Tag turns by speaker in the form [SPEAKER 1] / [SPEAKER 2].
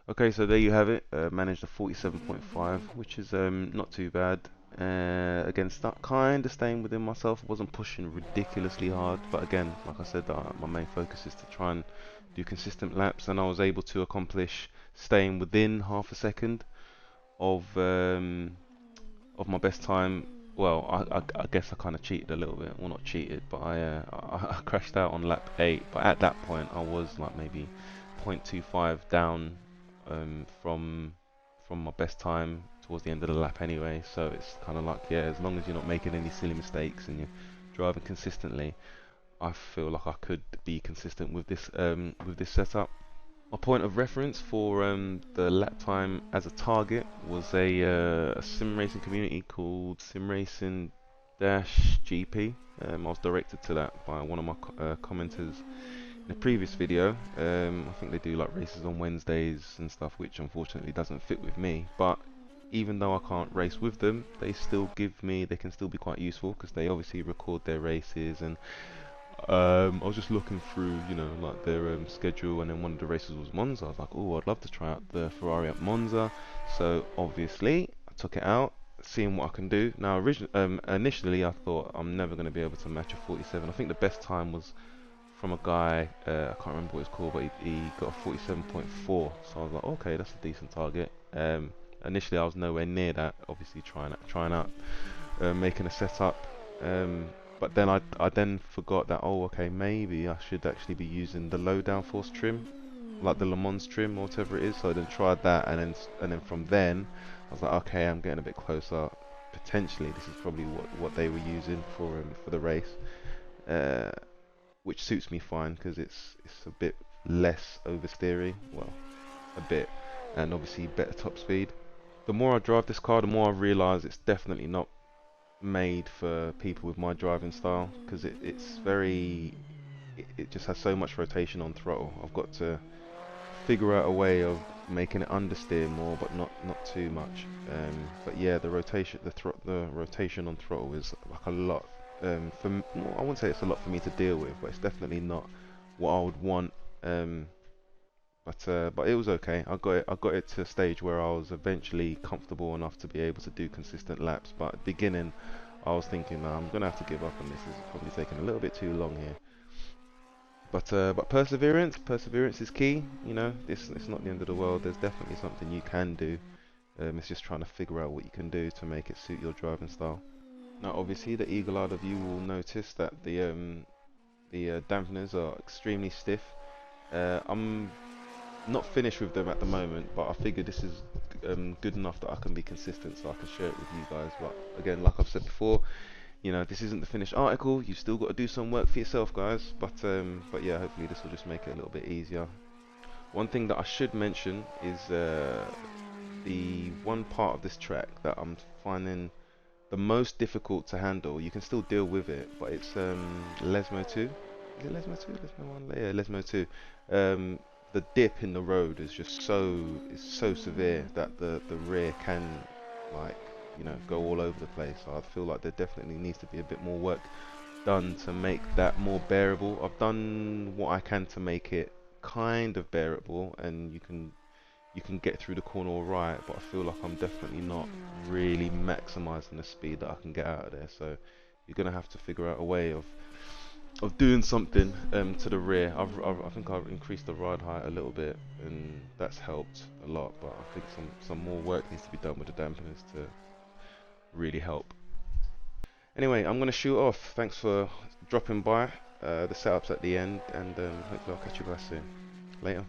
[SPEAKER 1] Okay, so there you have it. Managed a 47.5, which is not too bad. Again, kind of staying within myself. Wasn't pushing ridiculously hard, but again, like I said, my main focus is to try and do consistent laps, and I was able to accomplish staying within half a second of my best time. Well, I guess I kind of cheated a little bit. Well, not cheated, but I crashed out on lap 8. But at that point, I was like maybe 0.25 down from my best time towards the end of the lap anyway. So it's kind of like, yeah, as long as you're not making any silly mistakes and you're driving consistently, I feel like I could be consistent with this setup. My point of reference for the lap time as a target was a sim racing community called SimRacing-GP. I was directed to that by one of my commenters in a previous video. I think they do like races on Wednesdays and stuff, which unfortunately doesn't fit with me. But even though I can't race with them, they can still be quite useful because they obviously record their races. And I was just looking through, like their schedule, and then one of the races was Monza. I was like, oh, I'd love to try out the Ferrari at Monza. So obviously, I took it out, seeing what I can do. Now, initially, I thought I'm never going to be able to match a 47. I think the best time was from a guy, I can't remember what it's called, but he got a 47.4. So I was like, okay, that's a decent target. Initially, I was nowhere near that. Obviously, trying out, making a setup. But then I then forgot that, oh, okay, maybe I should actually be using the low downforce trim, like the Le Mans trim or whatever it is. So I then tried that, and then from then I was like, okay, I'm getting a bit closer. Potentially, this is probably what they were using for the race, which suits me fine because it's a bit less oversteery, well, a bit, and obviously better top speed. The more I drive this car, the more I realise it's definitely not made for people with my driving style because it just has so much rotation on throttle. I've got to figure out a way of making it understeer more, but not too much. But yeah, the rotation on throttle is like a lot. Well, I wouldn't say it's a lot for me to deal with, but it's definitely not what I would want. Um, but it was okay. I got it to a stage where I was eventually comfortable enough to be able to do consistent laps. But at the beginning, I was thinking, nah, I'm gonna have to give up on this. This is probably taking a little bit too long here. But perseverance is key. It's not the end of the world. There's definitely something you can do. It's just trying to figure out what you can do to make it suit your driving style. Now, obviously, the eagle-eyed of you will notice that the dampeners are extremely stiff. I'm not finished with them at the moment, but I figure this is good enough that I can be consistent, so I can share it with you guys. But again, like I've said before, this isn't the finished article. You've still got to do some work for yourself, guys. But yeah, hopefully this will just make it a little bit easier. One thing that I should mention is the one part of this track that I'm finding the most difficult to handle. You can still deal with it, but it's Lesmo 2. Is it Lesmo 2? Lesmo 1? Yeah, Lesmo 2. The dip in the road is just so severe that the rear can, like, go all over the place. So I feel like there definitely needs to be a bit more work done to make that more bearable. I've done what I can to make it kind of bearable, and you can get through the corner all right, but I feel like I'm definitely not really maximizing the speed that I can get out of there. So you're gonna have to figure out a way of doing something to the rear. I think I've increased the ride height a little bit, and that's helped a lot. But I think some more work needs to be done with the dampeners to really help. Anyway, I'm gonna shoot off. Thanks for dropping by. The setup's at the end, and hopefully I'll catch you guys soon. Later.